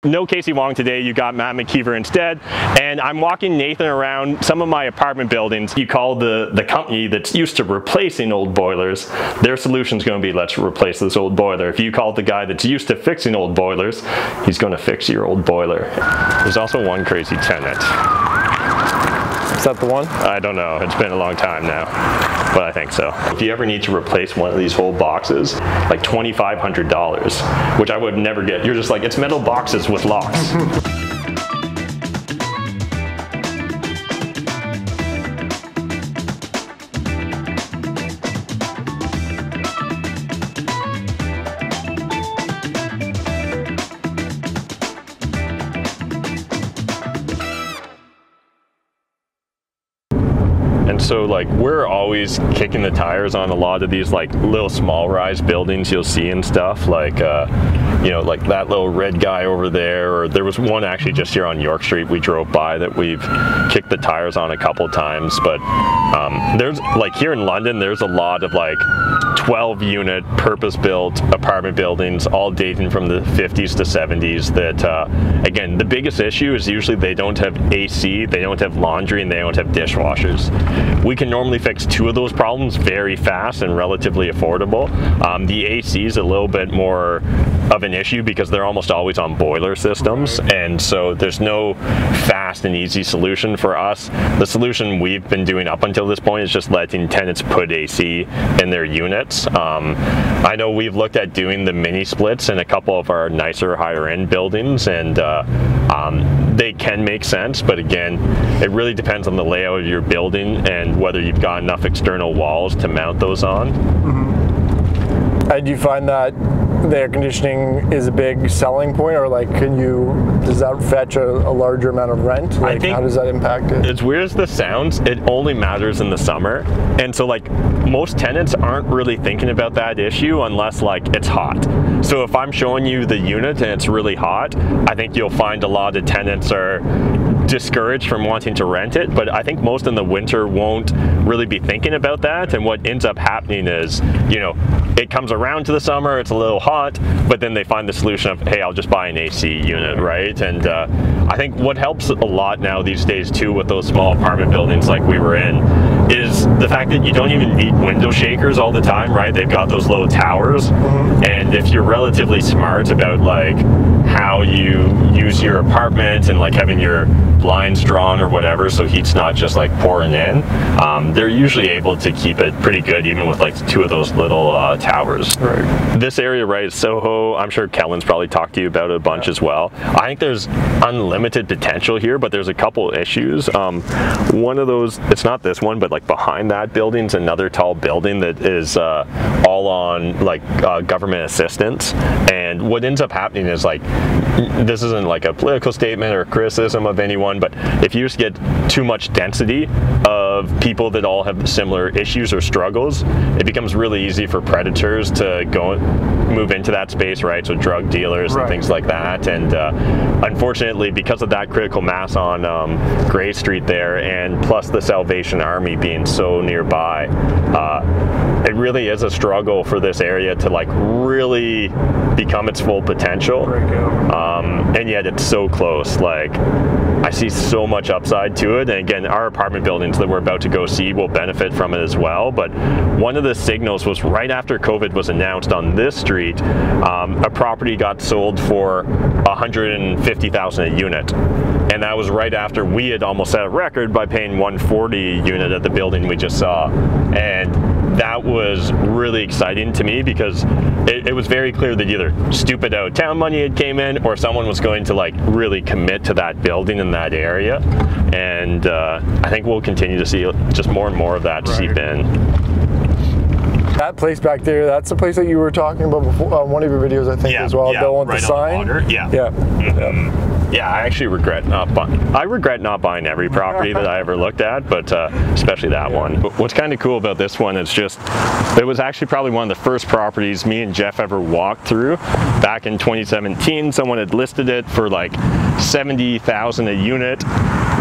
No Casey Wong today, you got Matt McKeever instead, and I'm walking Nathan around some of my apartment buildings. You call the company that's used to replacing old boilers, their solution's going to be let's replace this old boiler. If you call the guy that's used to fixing old boilers, he's going to fix your old boiler. There's also one crazy tenant. Is that the one? I don't know, it's been a long time now, but I think so. If you ever need to replace one of these whole boxes, like $2,500, which I would never get. You're just like, it's metal boxes with locks. And so like we're always kicking the tires on a lot of these like little small rise buildings you'll see and stuff, like you know, like that little red guy over there, or there was one actually just here on York Street we drove by that we've kicked the tires on a couple times. But there's like here in London there's a lot of like 12-unit purpose-built apartment buildings, all dating from the 50s to 70s that again, the biggest issue is usually they don't have AC, they don't have laundry, and they don't have dishwashers. We can normally fix 2 of those problems very fast and relatively affordable. The AC is a little bit more of an issue because they're almost always on boiler systems, and so there's no fast and easy solution for us. The solution we've been doing up until this point is just letting tenants put AC in their units. I know we've looked at doing the mini splits in a couple of our nicer higher end buildings, and they can make sense, but again, it really depends on the layout of your building and whether you've got enough external walls to mount those on. Mm-hmm. And do you find that the air conditioning is a big selling point, or like does that fetch a larger amount of rent? Like, how does that impact it? As weird as this sounds, it only matters in the summer, and so like most tenants aren't really thinking about that issue unless like it's hot. So if I'm showing you the unit and it's really hot, I think you'll find a lot of tenants are discouraged from wanting to rent it, but I think most in the winter won't really be thinking about that, and what ends up happening is, you know, it comes around to the summer, it's a little hot, but then they find the solution of, hey, I'll just buy an AC unit, right? And I think what helps a lot now these days too with those small apartment buildings like we were in is the fact that you don't even need window shakers all the time, right? They've got those little towers, and if you're relatively smart about like how you use your apartment and like having your blinds drawn or whatever so heat's not just like pouring in, they're usually able to keep it pretty good even with like 2 of those little towers. Right. This area right is Soho. I'm sure Kellen's probably talked to you about it a bunch as well. I think there's unlimited potential here, but there's a couple issues. One of those, it's not this one, but like behind that building's another tall building that is all on like government assistance, and what ends up happening is, like, this isn't like a political statement or criticism of anyone, but if you just get too much density of people that all have similar issues or struggles, it becomes really easy for predators to move into that space, right? So drug dealers and things like that. And unfortunately, because of that critical mass on Gray Street there, and plus the Salvation Army being so nearby, it really is a struggle for this area to like really become its full potential. And yet it's so close. Like, I see so much upside to it, and again, our apartment buildings that we're about to go see will benefit from it as well. But one of the signals was right after COVID was announced on this street, a property got sold for $150,000 a unit, and that was right after we had almost set a record by paying $140 a unit at the building we just saw. And that was really exciting to me because it was very clear that either stupid out of town money had came in, or someone was going to like really commit to that building in that area. And I think we'll continue to see just more and more of that seep in. That place back there, that's the place that you were talking about before on one of your videos, I think, as well. Yeah, the one with right the sign. On the water. Yeah. Yeah. Mm-hmm. Yeah, I actually regret not buying every property that I ever looked at, but especially that one. But what's kind of cool about this one is just, it was actually probably one of the first properties me and Jeff ever walked through. Back in 2017, someone had listed it for like $70,000 a unit.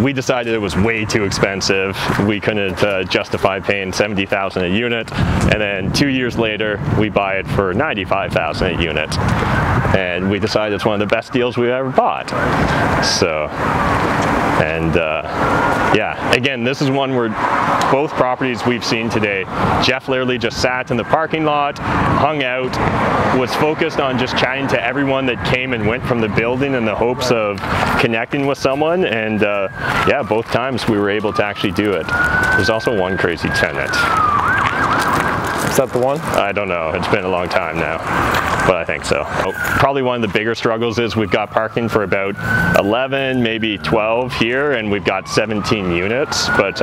We decided it was way too expensive. We couldn't justify paying $70,000 a unit, and then 2 years later we buy it for $95,000 a unit, and we decided it's one of the best deals we've ever bought. So, and yeah, again, this is one where both properties we've seen today, Jeff literally just sat in the parking lot, hung out, was focused on just chatting to everyone that came and went from the building in the hopes of connecting with someone, and yeah, both times we were able to actually do it. There's also one crazy tenant. Is that the one? I don't know, it's been a long time now, but I think so. Probably one of the bigger struggles is we've got parking for about 11, maybe 12 here, and we've got 17 units, but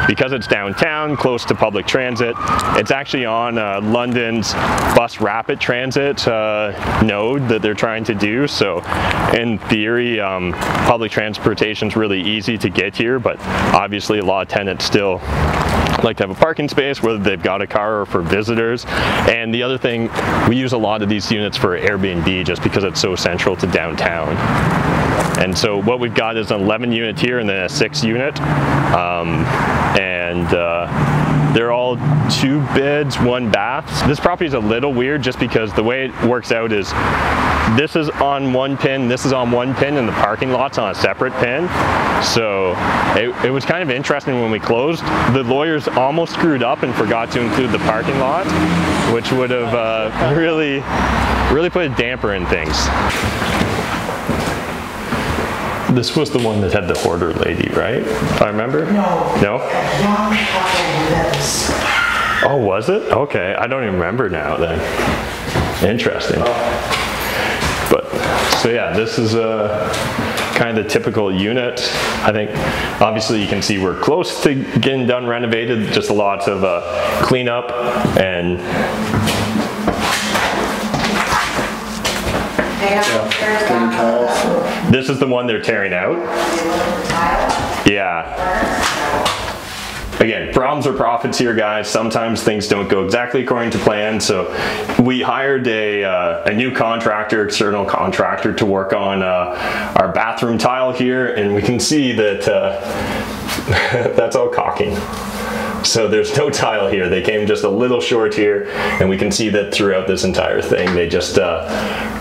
because it's downtown, close to public transit, it's actually on London's bus rapid transit node that they're trying to do, so in theory, public transportation's really easy to get here, but obviously a lot of tenants still like to have a parking space, whether they've got a car or for visitors. And the other thing, we use a lot of these units for Airbnb just because it's so central to downtown. And so what we've got is an 11 unit here and then a 6 unit. They're all 2 beds, 1 bath. This property is a little weird just because the way it works out is this is on one pin, this is on one pin, and the parking lot's on a separate pin. So it was kind of interesting when we closed. The lawyers almost screwed up and forgot to include the parking lot, which would have really put a damper in things. This was the one that had the hoarder lady, right? If I remember? No. No? Young couple lives. Oh, was it? Okay, I don't even remember now then. Interesting. But, so yeah, this is kind of the typical unit. I think, obviously you can see we're close to getting done renovated, just lots of cleanup and this is the one they're tearing out. Yeah. Again, problems are profits here, guys. Sometimes things don't go exactly according to plan. So we hired a new contractor, external contractor, to work on our bathroom tile here, and we can see that that's all caulking. So there's no tile here. They came just a little short here, and we can see that throughout this entire thing, they just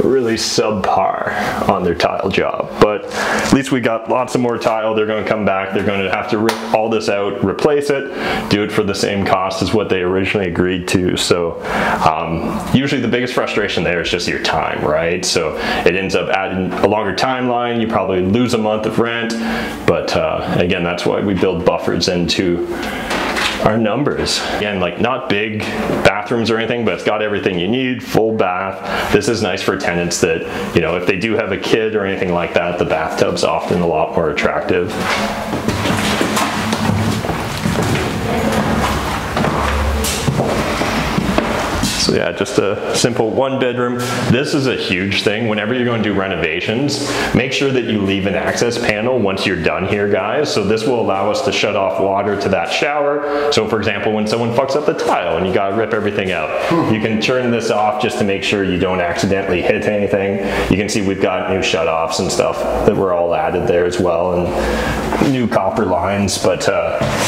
really subpar on their tile job. But at least we got lots of more tile. They're going to come back. They're going to have to rip all this out, replace it, do it for the same cost as what they originally agreed to. So usually the biggest frustration there is just your time, right? So it ends up adding a longer timeline. You probably lose a month of rent. But again, that's why we build buffers into our numbers. Again, like not big bathrooms or anything, but it's got everything you need, full bath. This is nice for tenants that, you know, if they do have a kid or anything like that, the bathtub's often a lot more attractive. So yeah, just a simple 1 bedroom. This is a huge thing. Whenever you're going to do renovations, make sure that you leave an access panel once you're done here, guys. So this will allow us to shut off water to that shower. So for example, when someone fucks up the tile and you gotta rip everything out, you can turn this off just to make sure you don't accidentally hit anything. You can see we've got new shut-offs and stuff that were all added there as well, and new copper lines. But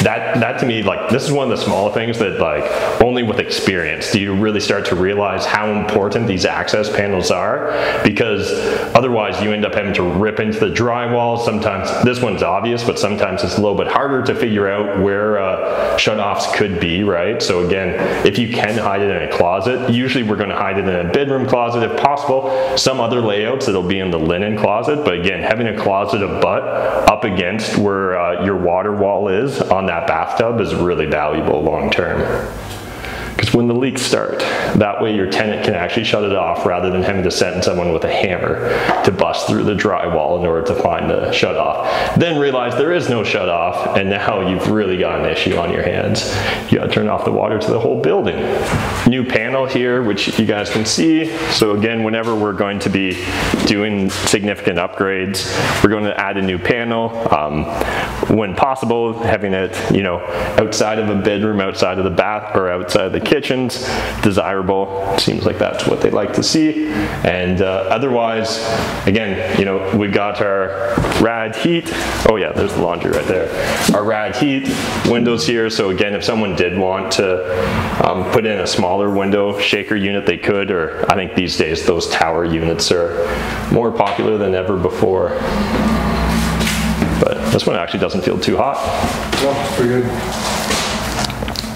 that to me, like, this is one of the smaller things that, like, only with experience do you really start to realize how important these access panels are, because otherwise you end up having to rip into the drywall. Sometimes this one's obvious, but sometimes it's a little bit harder to figure out where shut-offs could be, right? So again, if you can hide it in a closet, usually we're going to hide it in a bedroom closet if possible. Some other layouts it'll be in the linen closet, but again, having a closet abut up against where your water wall is on that bathtub is really valuable long term. Because when the leaks start, that way your tenant can actually shut it off rather than having to send someone with a hammer to bust through the drywall in order to find the shut off. Then realize there is no shut off, and now you've really got an issue on your hands. You gotta turn off the water to the whole building. New panel here, which you guys can see. So again, whenever we're going to be doing significant upgrades, we're going to add a new panel. When possible, having it, you know, outside of a bedroom, outside of the bath, or outside of the kitchens, desirable. Seems like that's what they like to see. And otherwise, again, you know, we got our rad heat. Oh yeah, there's the laundry right there. Our rad heat windows here. So again, if someone did want to put in a smaller window shaker unit, they could, or I think these days those tower units are more popular than ever before. But this one actually doesn't feel too hot. No, pretty good.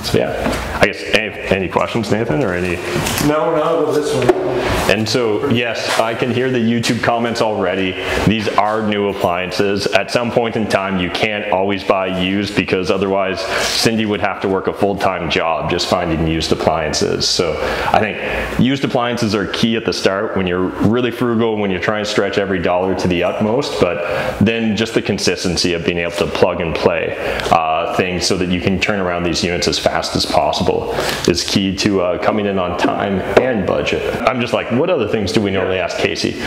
So yeah, I guess any questions, Nathan, or any? No, not about this one. And so, yes, I can hear the YouTube comments already. These are new appliances. At some point in time, you can't always buy used because otherwise Cindy would have to work a full-time job just finding used appliances. So I think used appliances are key at the start when you're really frugal, when you're trying to stretch every dollar to the utmost, but then just the consistency of being able to plug and play things so that you can turn around these units as fast as possible is key to coming in on time and budget. I'm just like, what other things do we normally ask Casey?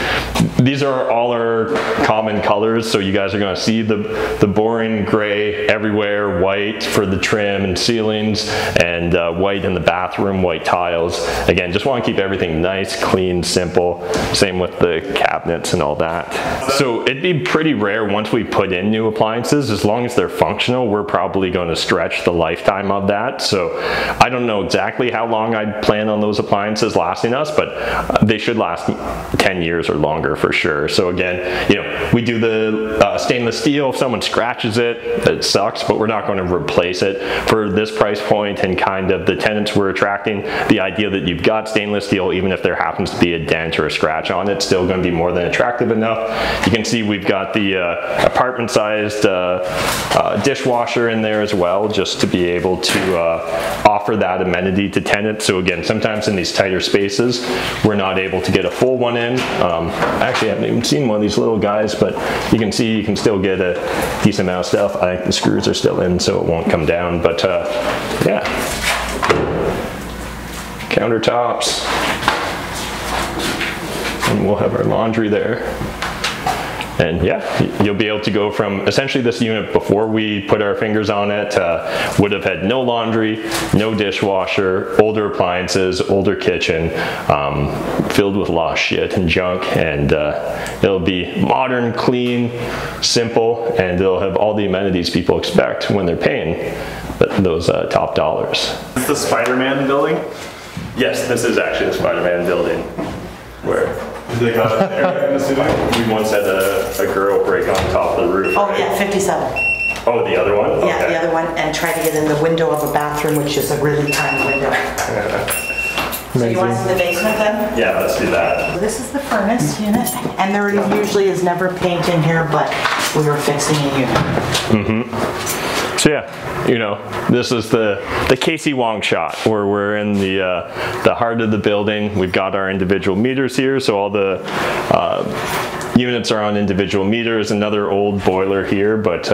These are all our common colors, so you guys are going to see the boring gray everywhere, white for the trim and ceilings, and white in the bathroom, white tiles. Again, just want to keep everything nice, clean, simple. Same with the cabinets and all that. So it'd be pretty rare once we put in new appliances, as long as they're functional, we're probably going to stretch the lifetime of that. So I don't know exactly how long I'd plan on those appliances lasting us, but they should last 10 years or longer for sure. So again, you know, we do the stainless steel. If someone scratches it, it sucks, but we're not going to replace it. For this price point and kind of the tenants we're attracting, the idea that you've got stainless steel, even if there happens to be a dent or a scratch on it, it's still going to be more than attractive enough. You can see we've got the apartment-sized dishwasher in there as well, just to be able to offer that amenity to tenants. So again, sometimes in these tighter spaces, we're not able to get a full one in. Actually, I haven't even seen one of these little guys, but you can see you can still get a decent amount of stuff. I think the screws are still in, so it won't come down, but yeah. Countertops. And we'll have our laundry there. And yeah, you'll be able to go from essentially this unit before we put our fingers on it would have had no laundry, no dishwasher, older appliances, older kitchen, filled with a lot of shit and junk, and it'll be modern, clean, simple, and it'll have all the amenities people expect when they're paying those top dollars. Is this the Spider-Man building? Yes, this is actually the Spider-Man building. Where? They got it there, I'm assuming? We once had a girl break on top of the roof. Oh, right? yeah, 57. Oh, the other one? Yeah, Okay. the other one, and try to get in the window of a bathroom, which is a really tiny window. So you want to see the basement then? Yeah, let's do that. This is the furnace unit, and there usually is never paint in here, but we were fixing a unit. Mm-hmm. So yeah, you know, this is the Casey Wong shot where we're in the heart of the building. We've got our individual meters here, so all the units are on individual meters. Another old boiler here, but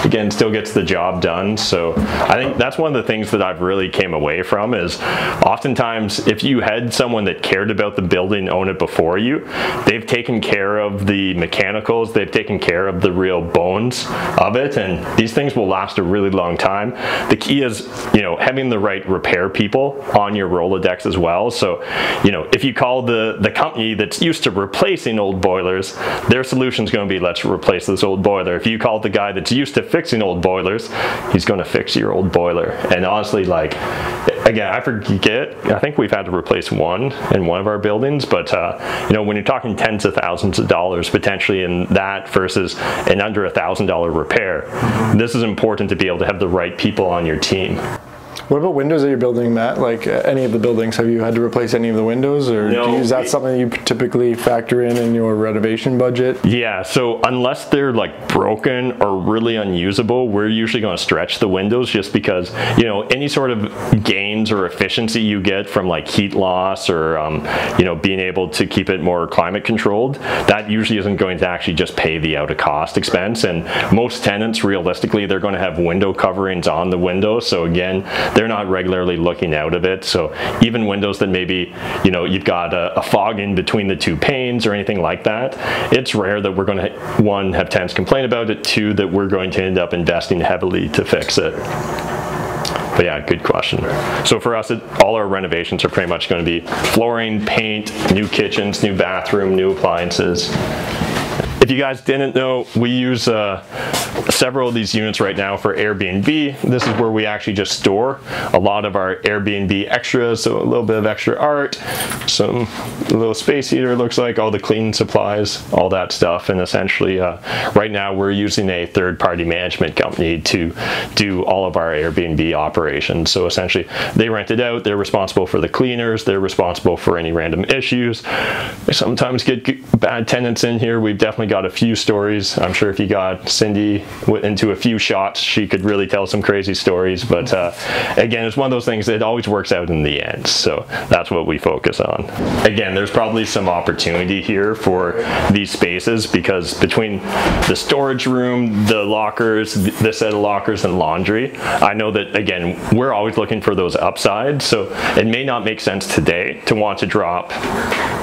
again, still gets the job done. So I think that's one of the things that I've really came away from is oftentimes if you had someone that cared about the building, own it before you, they've taken care of the mechanicals, they've taken care of the real bones of it, and these things will last a really long time. The key is, you know, having the right repair people on your Rolodex as well. So, you know, if you call the company that's used to replacing old boilers, their solution is going to be, let's replace this old boiler. If you call the guy that's used to fixing old boilers, he's going to fix your old boiler. And honestly, like, again, I forget, I think we've had to replace one in one of our buildings, but you know, when you're talking tens of thousands of dollars potentially in that versus an under $1,000 repair, this is important to be able to have the right people on your team. What about windows that you're building, Matt? Like any of the buildings, have you had to replace any of the windows, or No, is that something you typically factor in your renovation budget? Yeah, so unless they're like broken or really unusable, we're usually going to stretch the windows just because, you know, any sort of gains or efficiency you get from like heat loss or, you know, being able to keep it more climate controlled, that usually isn't going to actually just pay the out of cost expense. And most tenants, realistically, they're going to have window coverings on the windows. So again, they're not regularly looking out of it. So even windows that maybe, you know, you've got a fog in between the two panes or anything like that, it's rare that we're going to, one, have tenants complain about it, two, that we're going to end up investing heavily to fix it. But yeah, good question. So for us, all our renovations are pretty much going to be flooring, paint, new kitchens, new bathroom, new appliances. If you guys didn't know, we use several of these units right now for Airbnb. This is where we actually just store a lot of our Airbnb extras, so a little bit of extra art, some little space heater, looks like, all the cleaning supplies, all that stuff. And essentially, right now we're using a third-party management company to do all of our Airbnb operations. So essentially, they rent it out, they're responsible for the cleaners, they're responsible for any random issues. They sometimes get bad tenants in here. We've definitely got a few stories. I'm sure if you got Cindy into a few shots, she could really tell some crazy stories. But again, it's one of those things that always works out in the end. So that's what we focus on. Again, there's probably some opportunity here for these spaces, because between the storage room, the lockers, this set of lockers, and laundry, I know that, again, we're always looking for those upsides. So it may not make sense today to want to drop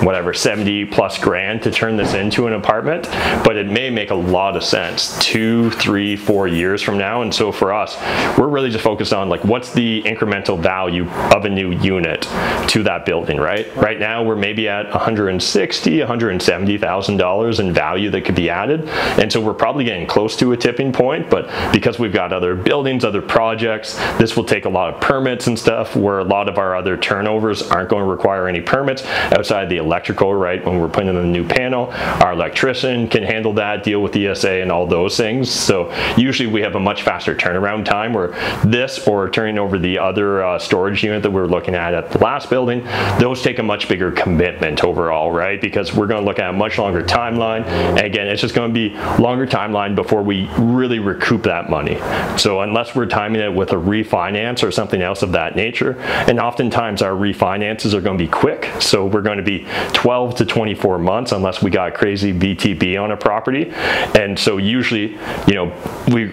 whatever 70 plus grand to turn this into an apartment, but it may make a lot of sense 2, 3, 4 years from now. And so for us, we're really just focused on like, what's the incremental value of a new unit to that building, right? Right now we're maybe at $160,000, $170,000 in value that could be added, and so we're probably getting close to a tipping point. But because we've got other buildings, other projects, this will take a lot of permits and stuff, where a lot of our other turnovers aren't going to require any permits outside the electrical, right? When we're putting in a new panel, our electrician can handle that, deal with ESA and all those things. So usually we have a much faster turnaround time, where this or turning over the other storage unit that we were looking at the last building, those take a much bigger commitment overall, right? Because we're going to look at a much longer timeline. And again, it's just going to be longer timeline before we really recoup that money. So unless we're timing it with a refinance or something else of that nature, and oftentimes our refinances are going to be quick. So we're going to be 12 to 24 months unless we got crazy VTB on a property. And so usually, you know,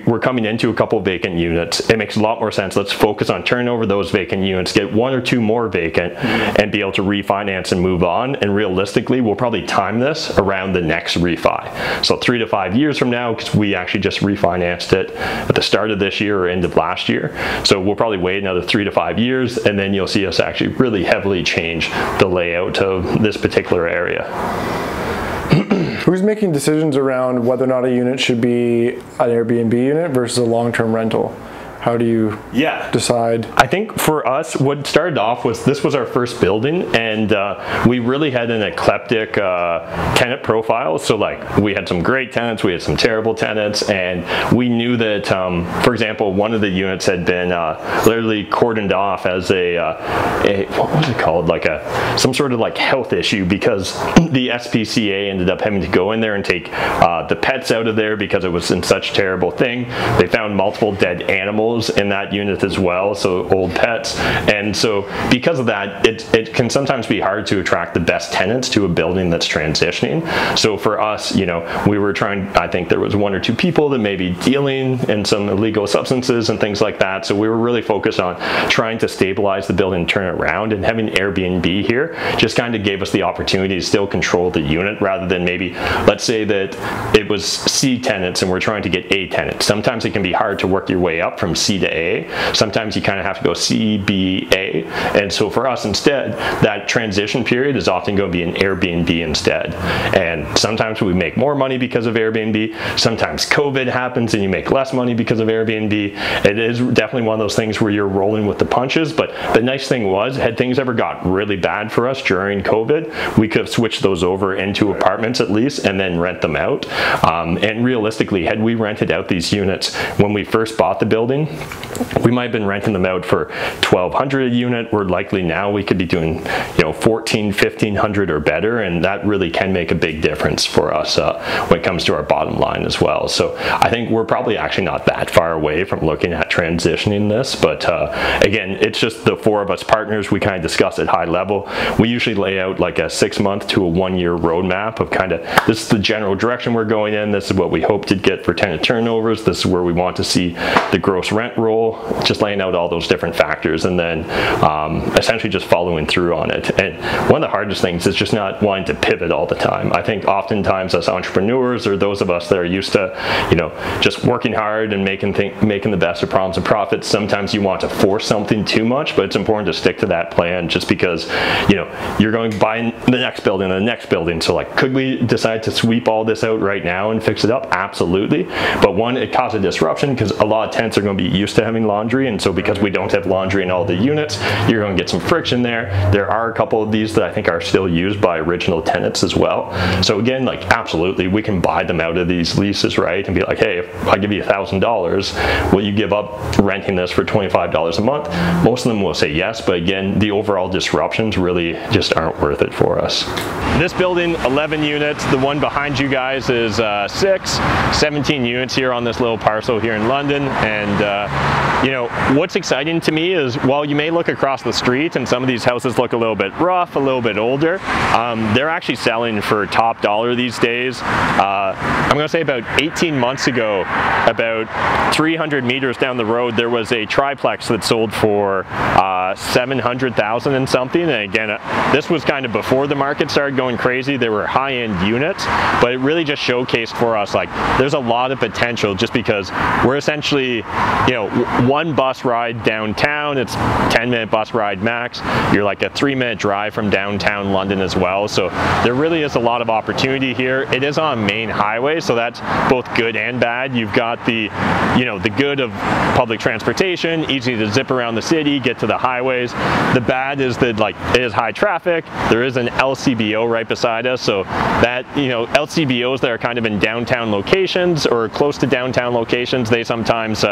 we're coming into a couple vacant units. It makes a lot more sense. Let's focus on turning over those vacant units, get 1 or 2 more vacant, and be able to refinance and move on. And realistically, we'll probably time this around the next refi. So 3 to 5 years from now, because we actually just refinanced it at the start of this year or end of last year. So we'll probably wait another 3 to 5 years, and then you'll see us actually really heavily change the layout of this particular area. Who's making decisions around whether or not a unit should be an Airbnb unit versus a long-term rental? How do you decide? I think for us, what started off was, this was our first building, and we really had an eclectic tenant profile. So like, we had some great tenants, we had some terrible tenants, and we knew that, for example, one of the units had been literally cordoned off as a what was it called? Like some sort of like health issue, because the SPCA ended up having to go in there and take the pets out of there because it was in such a terrible thing. They found multiple dead animals in that unit as well, so old pets. And so because of that, it can sometimes be hard to attract the best tenants to a building that's transitioning. So for us, you know, we were trying, I think there was 1 or 2 people that may be dealing in some illegal substances and things like that. So we were really focused on trying to stabilize the building and turn it around, and having Airbnb here just kind of gave us the opportunity to still control the unit, rather than maybe, let's say that it was C tenants and we're trying to get A tenants. Sometimes it can be hard to work your way up from C to A. Sometimes you kind of have to go C, B, A. And so for us, instead, that transition period is often going to be an Airbnb instead. And sometimes we make more money because of Airbnb. Sometimes COVID happens and you make less money because of Airbnb. It is definitely one of those things where you're rolling with the punches. But the nice thing was, had things ever got really bad for us during COVID, we could have switched those over into apartments at least, and then rent them out. And realistically, had we rented out these units when we first bought the building, we might have been renting them out for $1,200 a unit. We're likely now we could be doing, you know, $1,400, $1,500 or better, and that really can make a big difference for us when it comes to our bottom line as well. So I think we're probably actually not that far away from looking at transitioning this, but again, it's just the 4 of us partners. We kind of discuss at high level. We usually lay out like a 6-month to a 1-year roadmap of kind of, this is the general direction we're going in. This is what we hope to get for tenant turnovers. This is where we want to see the gross rent roll, just laying out all those different factors, and then essentially just following through on it. And one of the hardest things is just not wanting to pivot all the time. I think oftentimes as entrepreneurs, or those of us that are used to, you know, just working hard and making the best of problems and profits, sometimes you want to force something too much, but it's important to stick to that plan, just because, you know, you're going to buy the next building and the next building. So like, could we decide to sweep all this out right now and fix it up? Absolutely. But one, it causes disruption because a lot of tenants are going to be used to having laundry, and so because we don't have laundry in all the units, you're going to get some friction there. There are a couple of these that I think are still used by original tenants as well. So again, like, absolutely, we can buy them out of these leases, right? And be like, hey, if I give you $1,000, will you give up renting this for $25 a month? Most of them will say yes, but again, the overall disruptions really just aren't worth it for us. This building, 11 units. The one behind you guys is 17 units here on this little parcel here in London. And you know, what's exciting to me is, while you may look across the street and some of these houses look a little bit rough, a little bit older, they're actually selling for top dollar these days. I'm going to say about 18 months ago, about 300 meters down the road, there was a triplex that sold for $700,000 and something. And again, this was kind of before the market started going crazy. There were high-end units, but it really just showcased for us, like, there's a lot of potential, just because we're essentially, you know, one bus ride downtown. It's 10-minute bus ride max. You're like a 3-minute drive from downtown London as well. So there really is a lot of opportunity here. It is on a main highway, so that's both good and bad. You've got the, you know, the good of public transportation, easy to zip around the city, get to the highways. The bad is that, like, it is high traffic. There is an LCBO right beside us, so that, you know, LCBOs that are kind of in downtown locations or close to downtown locations, they sometimes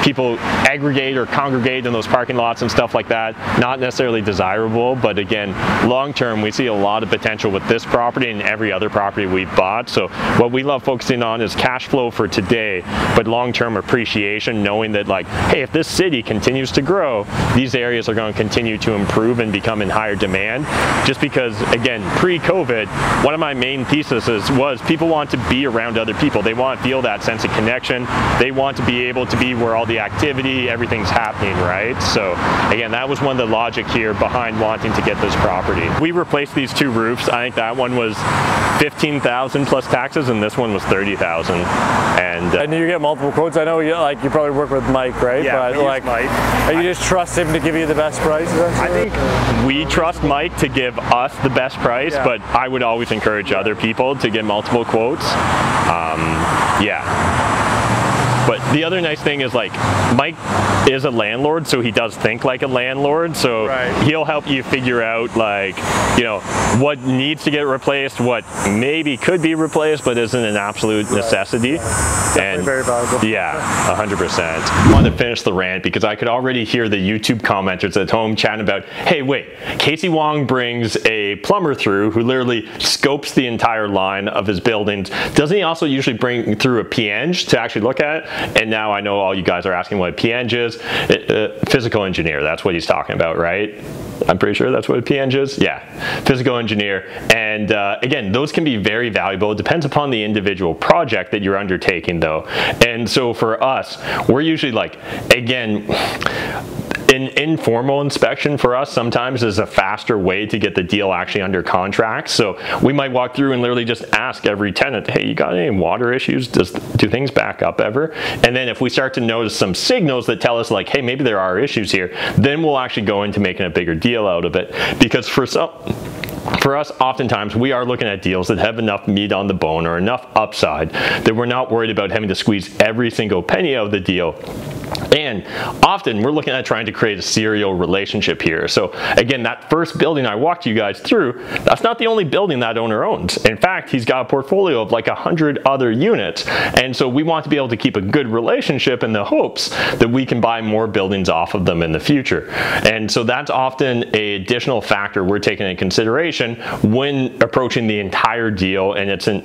people aggregate or congregate in those parking lots and stuff like that. Not necessarily desirable, but again, long term, we see a lot of potential with this property and every other property we've bought. So what we love focusing on is cash flow for today, but long term appreciation, knowing that, like, hey, if this city continues to grow, these areas are going to continue to improve and become in higher demand. Just because, again, pre-COVID, one of my main theses was people want to be around other people. They want to feel that sense of connection. They want to be able to be where all the activity, everything's happening, right? So again, that was one of the logic here behind wanting to get this property. We replaced these two roofs. I think that one was $15,000 plus taxes, and this one was $30,000. And you get multiple quotes. I know you probably work with Mike, right? Yeah, but like, Mike. You just trust him to give you the best price, essentially? I think we trust Mike to give us the best price, yeah. But I would always encourage other people to get multiple quotes. Yeah. But the other nice thing is, like, Mike is a landlord, so he does think like a landlord. So right. He'll help you figure out, like, you know, what needs to get replaced, what maybe could be replaced, but isn't an absolute necessity. And very valuable. Yeah, 100%. I wanted to finish the rant because I could already hear the YouTube commenters at home chatting about, hey, wait, Casey Wong brings a plumber through who literally scopes the entire line of his buildings. Doesn't he also usually bring through a PNG to actually look at it? And now I know all you guys are asking what a PNG is. Physical engineer, that's what he's talking about, right? I'm pretty sure that's what a PNG is. Yeah, physical engineer. And again, those can be very valuable. It depends upon the individual project that you're undertaking, though. And so for us, we're usually, like, again, an informal inspection for us sometimes is a faster way to get the deal actually under contract. So we might walk through and literally just ask every tenant, hey, you got any water issues? Do things back up ever? And then if we start to notice some signals that tell us, like, hey, maybe there are issues here, then we'll actually go into making a bigger deal out of it. Because for us, oftentimes, we are looking at deals that have enough meat on the bone or enough upside that we're not worried about having to squeeze every single penny out of the deal. And often we're looking at trying to create a serial relationship here. So again, that first building I walked you guys through, that's not the only building that owner owns. In fact, he's got a portfolio of like 100 other units. And so we want to be able to keep a good relationship in the hopes that we can buy more buildings off of them in the future. And so that's often an additional factor we're taking into consideration when approaching the entire deal and it's in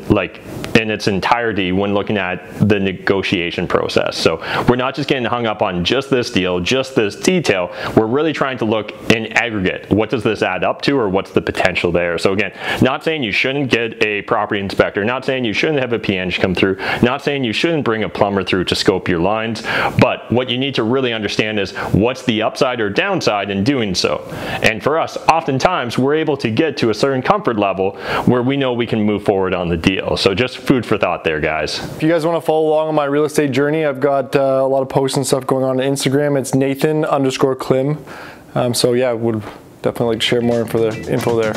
its entirety when looking at the negotiation process. So we're not just getting hung up up on just this deal, just this detail. We're really trying to look in aggregate. What does this add up to, or what's the potential there? So again, not saying you shouldn't get a property inspector, not saying you shouldn't have a PNG come through, not saying you shouldn't bring a plumber through to scope your lines, but what you need to really understand is what's the upside or downside in doing so. And for us, oftentimes we're able to get to a certain comfort level where we know we can move forward on the deal. So just food for thought there, guys. If you guys want to follow along on my real estate journey, I've got a lot of posts and stuff going on Instagram. It's Nathan_Klym. So yeah, would definitely like to share more info there.